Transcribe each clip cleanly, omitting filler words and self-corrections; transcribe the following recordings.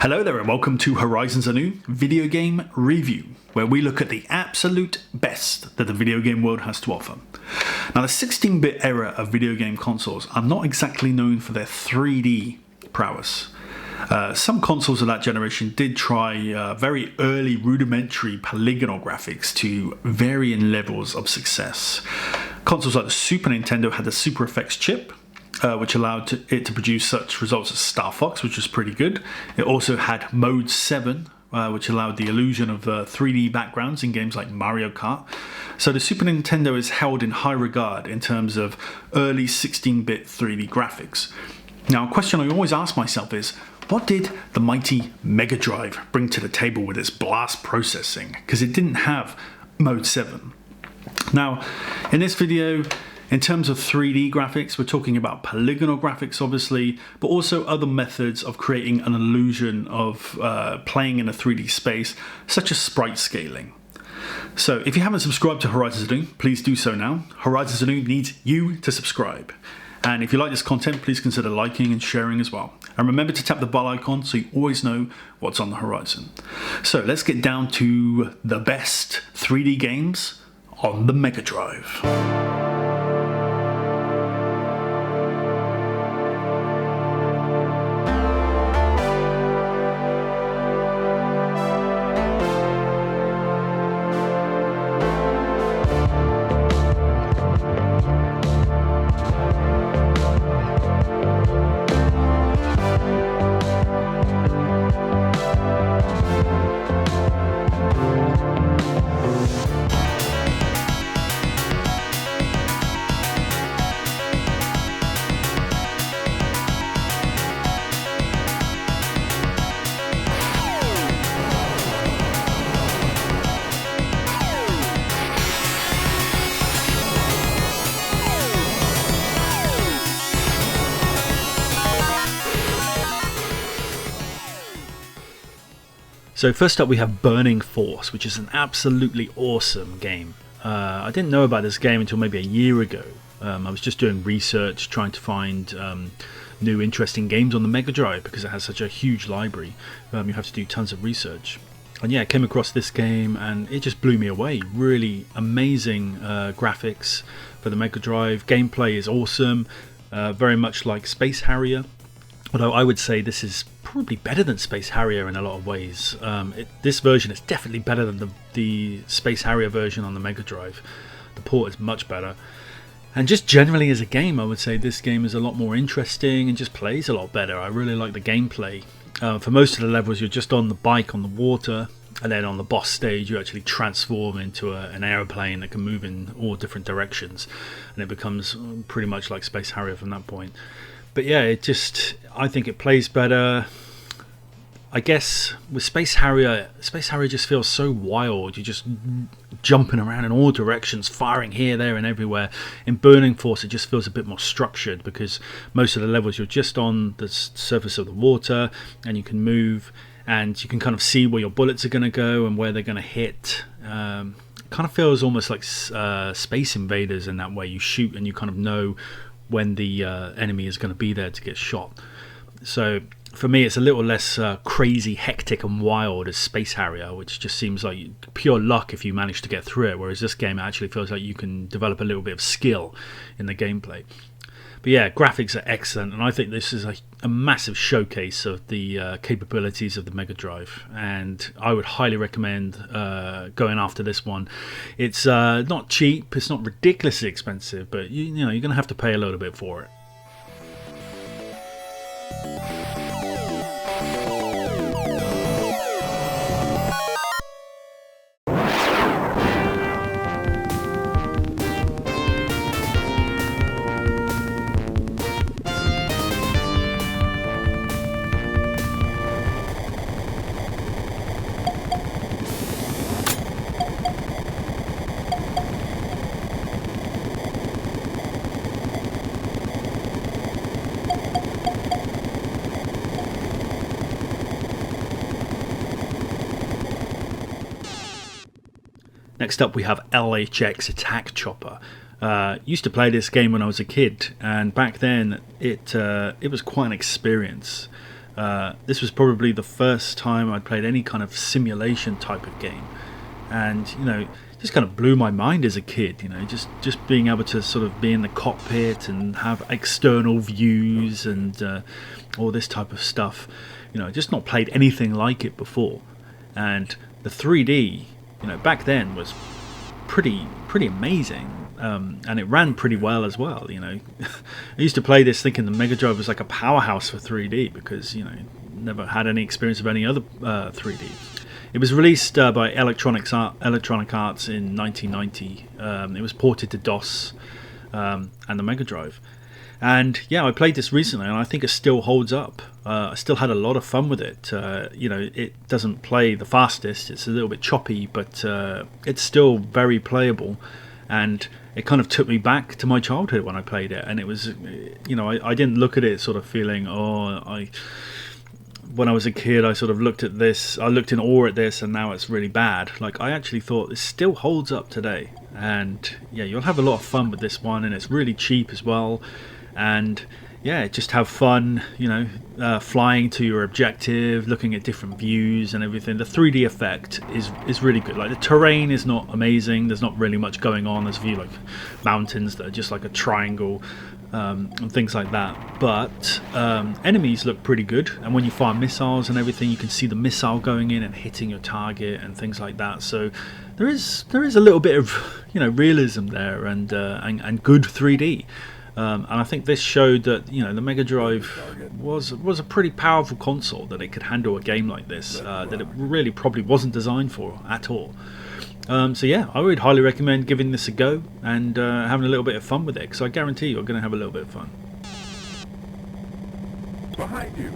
Hello there and welcome to Horizons Anew video game review, where we look at the absolute best that the video game world has to offer. Now, the 16-bit era of video game consoles are not exactly known for their 3D prowess. Some consoles of that generation did try very early rudimentary polygonal graphics to varying levels of success. Consoles like the Super Nintendo had the Super Effects chip, which allowed it to produce such results as Star Fox, which was pretty good. It also had Mode 7, which allowed the illusion of 3D backgrounds in games like Mario Kart. So the Super Nintendo is held in high regard in terms of early 16-bit 3D graphics. Now, a question I always ask myself is, what did the mighty Mega Drive bring to the table with its blast processing? Because it didn't have Mode 7. Now, in this video, in terms of 3D graphics, we're talking about polygonal graphics, obviously, but also other methods of creating an illusion of playing in a 3D space, such as sprite scaling. So if you haven't subscribed to Horizons Anew, please do so now. Horizons Anew needs you to subscribe. And if you like this content, please consider liking and sharing as well. And remember to tap the bell icon so you always know what's on the horizon. So let's get down to the best 3D games on the Mega Drive. So first up we have Burning Force, which is an absolutely awesome game. I didn't know about this game until maybe a year ago. I was just doing research, trying to find new interesting games on the Mega Drive because it has such a huge library. You have to do tons of research. And yeah, I came across this game and it just blew me away. Really amazing graphics for the Mega Drive. Gameplay is awesome, very much like Space Harrier. Although I would say this is probably better than Space Harrier in a lot of ways. This version is definitely better than the Space Harrier version on the Mega Drive. The port is much better. And just generally as a game, I would say this game is a lot more interesting and just plays a lot better. I really like the gameplay. For most of the levels, you're just on the bike on the water. And then on the boss stage, you actually transform into an aeroplane that can move in all different directions. And it becomes pretty much like Space Harrier from that point. But yeah, I think it plays better. I guess with Space Harrier just feels so wild. You're just jumping around in all directions, firing here, there and everywhere. In Burning Force, it just feels a bit more structured because most of the levels you're just on the surface of the water and you can move and you can kind of see where your bullets are going to go and where they're going to hit. It kind of feels almost like Space Invaders in that way. You shoot and you kind of know when the enemy is going to be there to get shot. So for me, it's a little less crazy, hectic and wild as Space Harrier, which just seems like pure luck if you manage to get through it, whereas this game actually feels like you can develop a little bit of skill in the gameplay. But yeah, graphics are excellent, and I think this is a massive showcase of the capabilities of the Mega Drive, and I would highly recommend going after this one. It's not cheap, it's not ridiculously expensive, but you know you're going to have to pay a little bit for it. Next up we have HSL Attack Chopper. Used to play this game when I was a kid, and back then it was quite an experience. This was probably the first time I'd played any kind of simulation type of game, and just kind of blew my mind as a kid. Just being able to sort of be in the cockpit and have external views and all this type of stuff. Just not played anything like it before, and the 3D, back then was pretty amazing. And it ran pretty well as well. I used to play this thinking the Mega Drive was like a powerhouse for 3D because never had any experience of any other 3D. It was released by Electronic Arts in 1990. It was ported to DOS and the Mega Drive. And yeah, I played this recently, and I think it still holds up. I still had a lot of fun with it. It doesn't play the fastest; it's a little bit choppy, but it's still very playable. And it kind of took me back to my childhood when I played it. And it was, I didn't look at it sort of feeling, when I was a kid, I sort of looked at this, I looked in awe at this, and now it's really bad. Like, I actually thought this still holds up today. And yeah, you'll have a lot of fun with this one, and it's really cheap as well. And yeah, just have fun, flying to your objective, looking at different views and everything. The 3D effect is really good. Like, the terrain is not amazing. There's not really much going on. There's a few like mountains that are just like a triangle and things like that. But enemies look pretty good. And when you fire missiles and everything, you can see the missile going in and hitting your target and things like that. So there is a little bit of realism there and good 3D. And I think this showed that the Mega Drive was a pretty powerful console, that it could handle a game like this that it really probably wasn't designed for at all. So yeah, I would highly recommend giving this a go and having a little bit of fun with it, because I guarantee you're going to have a little bit of fun. Behind you.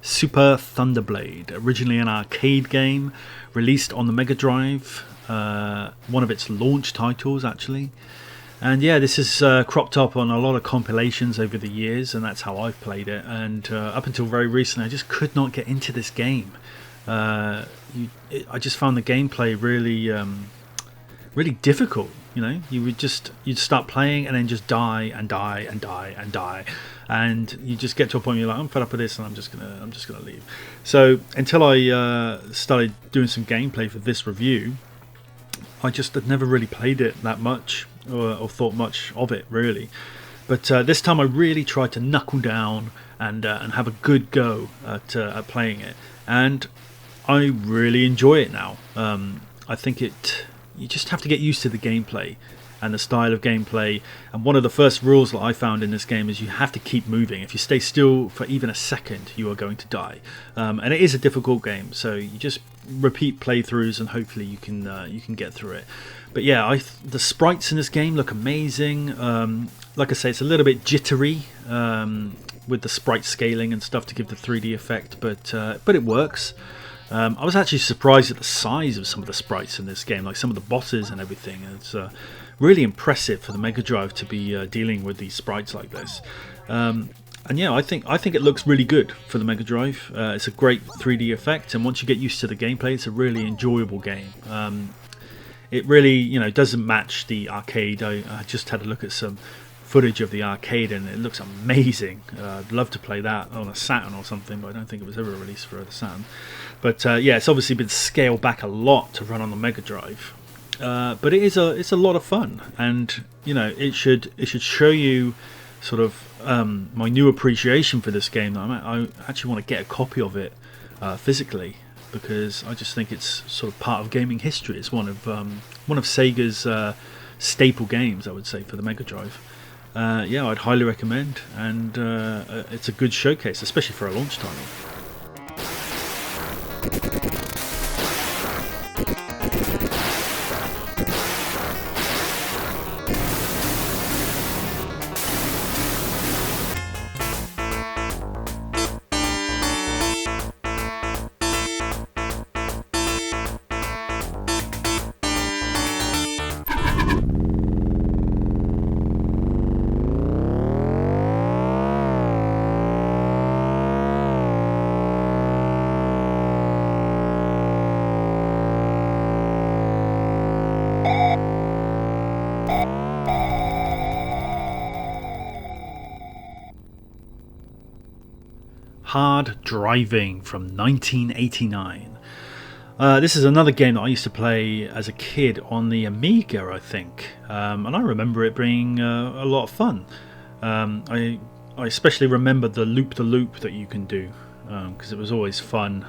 Super Thunderblade, originally an arcade game released on the Mega Drive, one of its launch titles actually. And yeah, this is cropped up on a lot of compilations over the years, and that's how I've played it. And up until very recently, I just could not get into this game. I just found the gameplay really difficult. You'd start playing and then just die and die and die and die, and you just get to a point where you're like, I'm fed up with this, and I'm just gonna leave. So until I started doing some gameplay for this review, I just had never really played it that much or thought much of it really. But this time I really tried to knuckle down and have a good go at playing it, and I really enjoy it now. I think you just have to get used to the gameplay and the style of gameplay. And one of the first rules that I found in this game is you have to keep moving. If you stay still for even a second, you are going to die. And it is a difficult game, so you just repeat playthroughs and hopefully you can get through it. But yeah, the sprites in this game look amazing. Like I say, it's a little bit jittery with the sprite scaling and stuff to give the 3D effect, but it works. I was actually surprised at the size of some of the sprites in this game, like some of the bosses and everything. It's really impressive for the Mega Drive to be dealing with these sprites like this. And yeah, I think it looks really good for the Mega Drive. It's a great 3D effect, and once you get used to the gameplay, it's a really enjoyable game. It really, doesn't match the arcade. I just had a look at some footage of the arcade and it looks amazing. I'd love to play that on a Saturn or something, but I don't think it was ever released for the Saturn. But yeah, it's obviously been scaled back a lot to run on the Mega Drive. But it's a lot of fun, and it should show you sort of my new appreciation for this game. I actually want to get a copy of it physically, because I just think it's sort of part of gaming history. It's one of Sega's staple games, I would say, for the Mega Drive. yeah, I'd highly recommend, and it's a good showcase, especially for a launch title. Hard Driving from 1989. This is another game that I used to play as a kid on the Amiga, I think, and I remember it being a lot of fun. I especially remember the loop that you can do, because it was always fun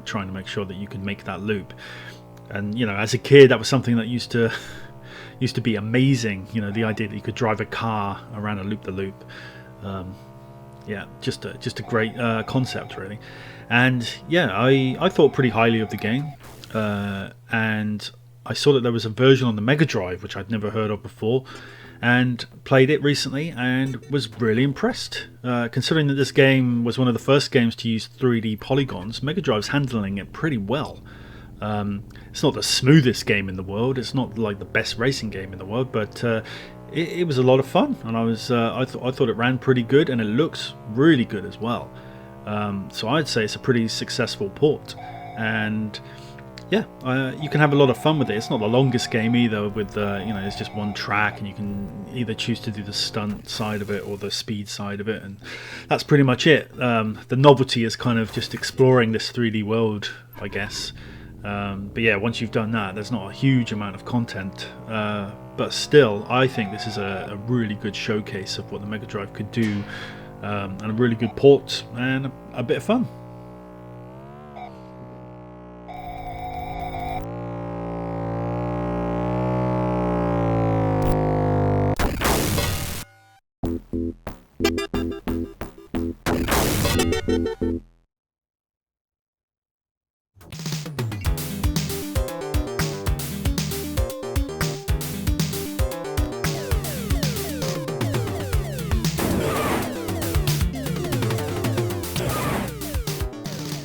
trying to make sure that you could make that loop. And you know, as a kid, that was something that used to be amazing. You know, the idea that you could drive a car around a loop. Yeah, just a great concept, really. And yeah, I thought pretty highly of the game, and I saw that there was a version on the Mega Drive which I'd never heard of before, and played it recently and was really impressed. Considering that this game was one of the first games to use 3D polygons, Mega Drive's handling it pretty well. It's not the smoothest game in the world, it's not like the best racing game in the world, but it was a lot of fun, and I thought it ran pretty good, and it looks really good as well. So I'd say it's a pretty successful port, and yeah, you can have a lot of fun with it. It's not the longest game either, with you know, it's just one track, and you can either choose to do the stunt side of it or the speed side of it, and that's pretty much it. The novelty is kind of just exploring this 3D world, I guess. But yeah, once you've done that, there's not a huge amount of content, but still, I think this is a really good showcase of what the Mega Drive could do, and a really good port and a bit of fun.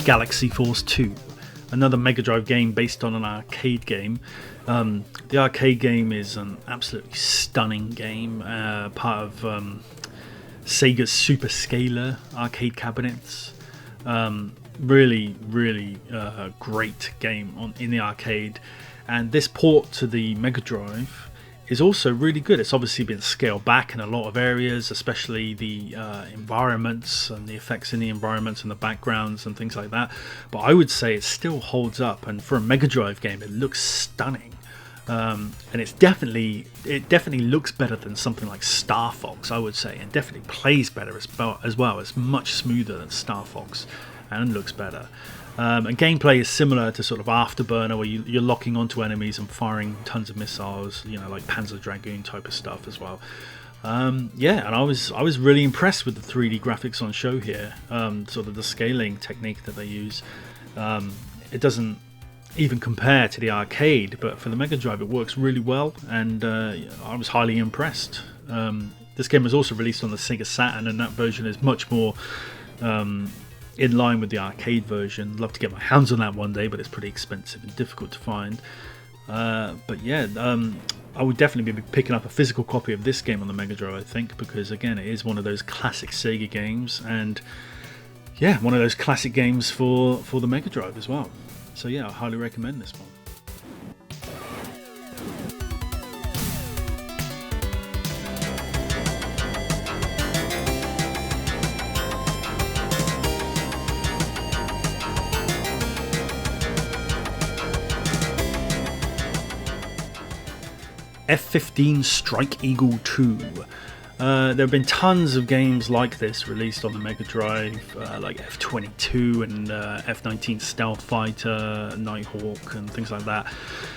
Galaxy Force 2, another Mega Drive game based on an arcade game. The arcade game is an absolutely stunning game, part of Sega's Super Scaler arcade cabinets. Really great game in the arcade, and this port to the Mega Drive is also really good. It's obviously been scaled back in a lot of areas, especially the environments and the effects in the environments and the backgrounds and things like that, but I would say it still holds up, and for a Mega Drive game it looks stunning. And it definitely looks better than something like Star Fox, I would say, and definitely plays better as well. It's much smoother than Star Fox and looks better. And gameplay is similar to sort of Afterburner, where you're locking onto enemies and firing tons of missiles, you know, like Panzer Dragoon type of stuff as well. Yeah, and I was really impressed with the 3D graphics on show here. Sort of the scaling technique that they use. It doesn't even compare to the arcade, but for the Mega Drive it works really well, and I was highly impressed. This game was also released on the Sega Saturn, and that version is much more in line with the arcade version. Love to get my hands on that one day, but it's pretty expensive and difficult to find. But yeah, I would definitely be picking up a physical copy of this game on the Mega Drive, I think, because again, it is one of those classic Sega games, and yeah, one of those classic games for the Mega Drive as well. So yeah, I highly recommend this one. F15 Strike Eagle 2. There have been tons of games like this released on the Mega Drive, like F22 and F19 Stealth Fighter, Nighthawk and things like that.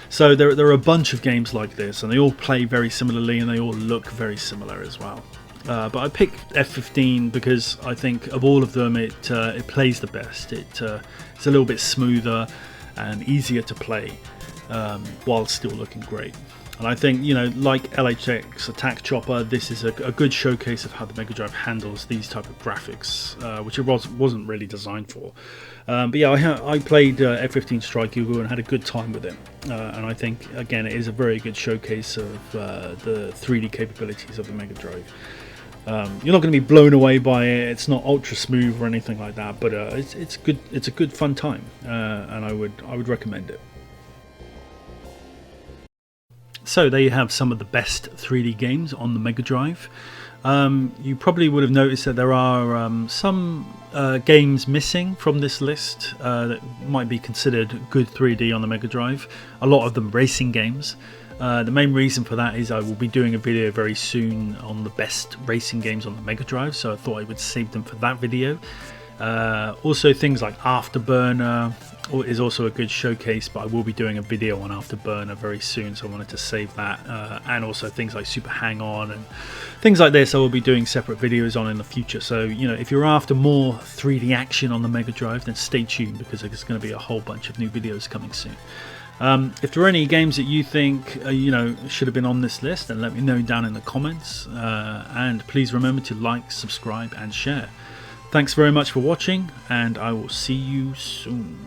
So there are a bunch of games like this, and they all play very similarly and they all look very similar as well. But I picked F15 because I think of all of them, it plays the best. It's a little bit smoother and easier to play, while still looking great. And I think, you know, like LHX Attack Chopper, this is a good showcase of how the Mega Drive handles these type of graphics, which it wasn't really designed for. But yeah, I played F15 Strike Eagle and had a good time with it. And I think, again, it is a very good showcase of the 3D capabilities of the Mega Drive. You're not going to be blown away by it. It's not ultra smooth or anything like that, but it's good. It's a good fun time, and I would recommend it. So there you have some of the best 3D games on the Mega Drive. You probably would have noticed that there are some games missing from this list that might be considered good 3D on the Mega Drive. A lot of them racing games. The main reason for that is I will be doing a video very soon on the best racing games on the Mega Drive, so I thought I would save them for that video. Also things like Afterburner is also a good showcase, but I will be doing a video on Afterburner very soon, so I wanted to save that. And also things like Super Hang-On and things like this I will be doing separate videos on in the future. So, you know, if you're after more 3D action on the Mega Drive, then stay tuned, because there's going to be a whole bunch of new videos coming soon. If there are any games that you think you know, should have been on this list, then let me know down in the comments, and please remember to like, subscribe and share. Thanks very much for watching, and I will see you soon.